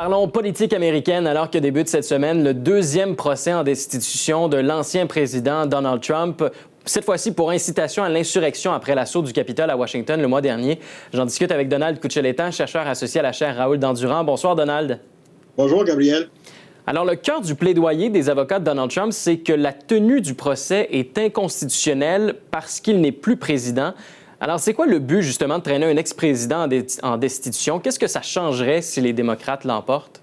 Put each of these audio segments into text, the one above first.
Parlons politique américaine alors que débute cette semaine le deuxième procès en destitution de l'ancien président Donald Trump, cette fois-ci pour incitation à l'insurrection après l'assaut du Capitole à Washington le mois dernier. J'en discute avec Donald Coucheletan, chercheur associé à la chaire Raoul Dandurand. Bonsoir Donald. Bonjour Gabriel. Alors le cœur du plaidoyer des avocats de Donald Trump, c'est que la tenue du procès est inconstitutionnelle parce qu'il n'est plus président. Alors, c'est quoi le but, justement, de traîner un ex-président en destitution? Qu'est-ce que ça changerait si les démocrates l'emportent?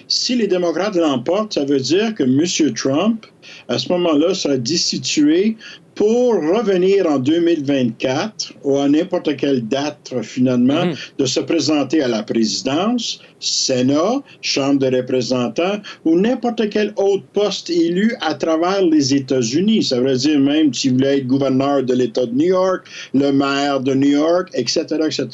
Si les démocrates l'emportent, ça veut dire que M. Trump, à ce moment-là, sera destitué pour revenir en 2024 ou à n'importe quelle date, finalement, de se présenter à la présidence, Sénat, Chambre des représentants ou n'importe quel autre poste élu à travers les États-Unis. Ça veut dire même s'il voulait être gouverneur de l'État de New York, le maire de New York, etc., etc.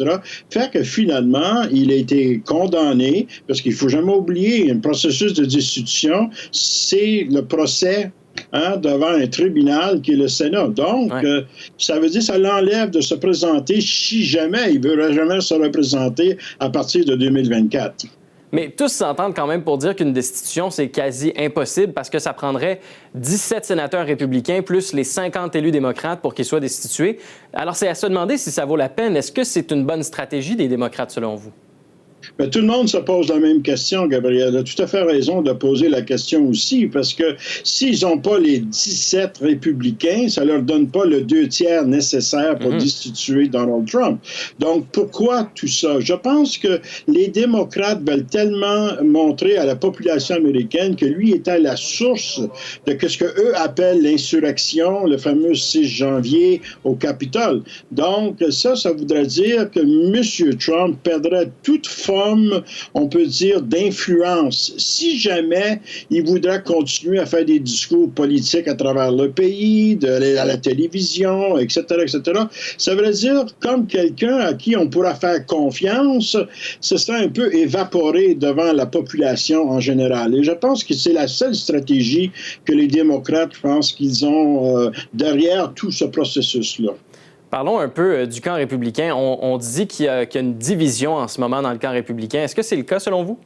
Fait que finalement, il a été condamné, parce qu'il ne faut jamais oublier, un processus de destitution, c'est le procès devant un tribunal qui est le Sénat. Donc, ça veut dire que ça l'enlève de se présenter si jamais il ne veut jamais se représenter à partir de 2024. Mais tous s'entendent quand même pour dire qu'une destitution, c'est quasi impossible parce que ça prendrait 17 sénateurs républicains plus les 50 élus démocrates pour qu'ils soient destitués. Alors, c'est à se demander si ça vaut la peine. Est-ce que c'est une bonne stratégie des démocrates, selon vous? Mais tout le monde se pose la même question, Gabriel. Il a tout à fait raison de poser la question aussi, parce que s'ils n'ont pas les 17 républicains, ça ne leur donne pas le 2/3 nécessaire pour destituer Donald Trump. Donc, pourquoi tout ça? Je pense que les démocrates veulent tellement montrer à la population américaine que lui est à la source de ce qu'eux appellent l'insurrection, le fameux 6 janvier au Capitole. Donc, ça voudrait dire que M. Trump perdrait toute forme, on peut dire, d'influence. Si jamais il voudrait continuer à faire des discours politiques à travers le pays, à la télévision, etc., etc., ça veut dire comme quelqu'un à qui on pourra faire confiance, ce serait un peu évaporé devant la population en général. Et je pense que c'est la seule stratégie que les démocrates pensent qu'ils ont derrière tout ce processus-là. Parlons un peu du camp républicain. On dit qu'il y a une division en ce moment dans le camp républicain. Est-ce que c'est le cas selon vous?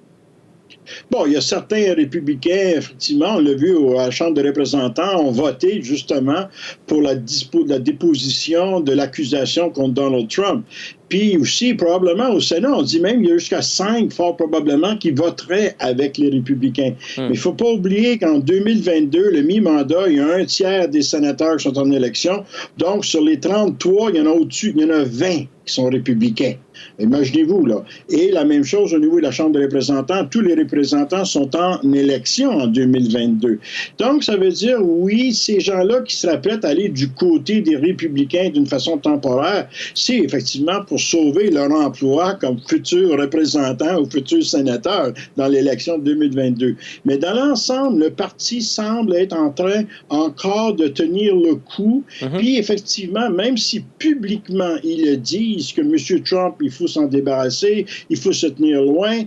Bon, il y a certains républicains, effectivement, on l'a vu à la Chambre des représentants, ont voté justement pour la déposition de l'accusation contre Donald Trump. Puis aussi, probablement, au Sénat, on dit même qu'il y a jusqu'à 5, fort probablement, qui voteraient avec les républicains. Mais il ne faut pas oublier qu'en 2022, le mi-mandat, il y a 1/3 des sénateurs qui sont en élection. Donc, sur les 33, il y en a au-dessus, il y en a 20 qui sont républicains. Imaginez-vous, là. Et la même chose au niveau de la Chambre des représentants. Tous les représentants sont en élection en 2022. Donc, ça veut dire, oui, ces gens-là qui seraient prêts à aller du côté des républicains d'une façon temporaire, c'est effectivement pour sauver leur emploi comme futurs représentants ou futurs sénateurs dans l'élection de 2022. Mais dans l'ensemble, le parti semble être en train encore de tenir le coup. Puis, effectivement, même si publiquement, ils le disent que M. Trump, il faut s'en débarrasser, il faut se tenir loin.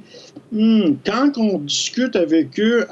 Quand on discute avec eux,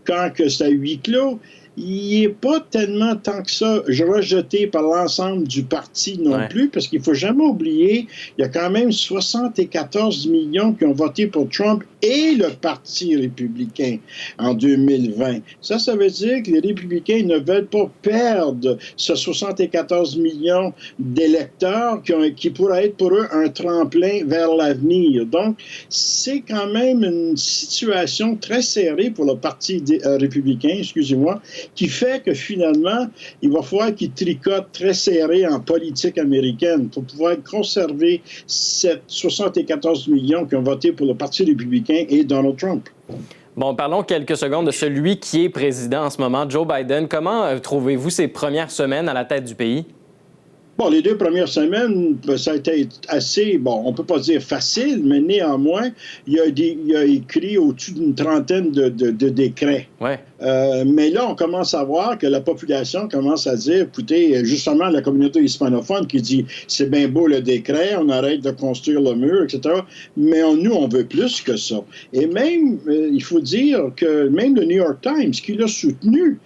quand c'est à huis clos, il n'est pas tellement tant que ça rejeté par l'ensemble du parti non plus, parce qu'il ne faut jamais oublier, il y a quand même 74 millions qui ont voté pour Trump et le Parti républicain en 2020. Ça veut dire que les républicains ne veulent pas perdre ce 74 millions d'électeurs qui pourraient être pour eux un tremplin vers l'avenir. Donc, c'est quand même une situation très serrée pour le Parti républicain, excusez-moi, qui fait que finalement, il va falloir qu'ils tricotent très serré en politique américaine pour pouvoir conserver ces 74 millions qui ont voté pour le Parti républicain et Donald Trump. Bon, parlons quelques secondes de celui qui est président en ce moment, Joe Biden. Comment trouvez-vous ses premières semaines à la tête du pays? Bon, les 2 premières semaines, ça a été assez, bon, on ne peut pas dire facile, mais néanmoins, il a écrit au-dessus d'une trentaine de décrets. Mais là, on commence à voir que la population commence à dire, écoutez, justement, la communauté hispanophone qui dit, c'est bien beau le décret, on arrête de construire le mur, etc., mais nous, on veut plus que ça. Et même, il faut dire que même le New York Times, qui l'a soutenu,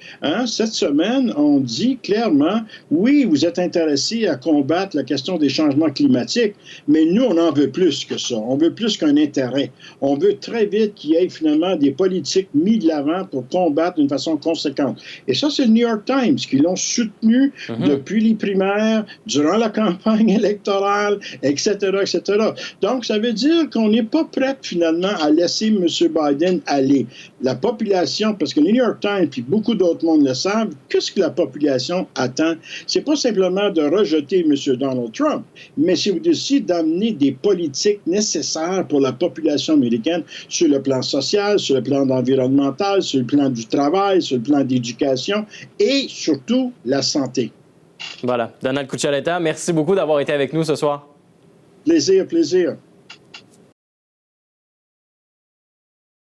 cette semaine, on dit clairement, oui, vous êtes intéressé réussi à combattre la question des changements climatiques, mais nous, on en veut plus que ça. On veut plus qu'un intérêt. On veut très vite qu'il y ait finalement des politiques mis de l'avant pour combattre d'une façon conséquente. Et ça, c'est le New York Times qui l'ont soutenu depuis les primaires, durant la campagne électorale, etc., etc. Donc, ça veut dire qu'on n'est pas prêt finalement à laisser M. Biden aller. La population, parce que le New York Times et beaucoup d'autres mondes le savent, qu'est-ce que la population attend? C'est pas simplement de rejeter M. Donald Trump, mais c'est aussi d'amener des politiques nécessaires pour la population américaine sur le plan social, sur le plan environnemental, sur le plan du travail, sur le plan d'éducation et surtout la santé. Voilà. Donald Cuccioletta, merci beaucoup d'avoir été avec nous ce soir. Plaisir, plaisir.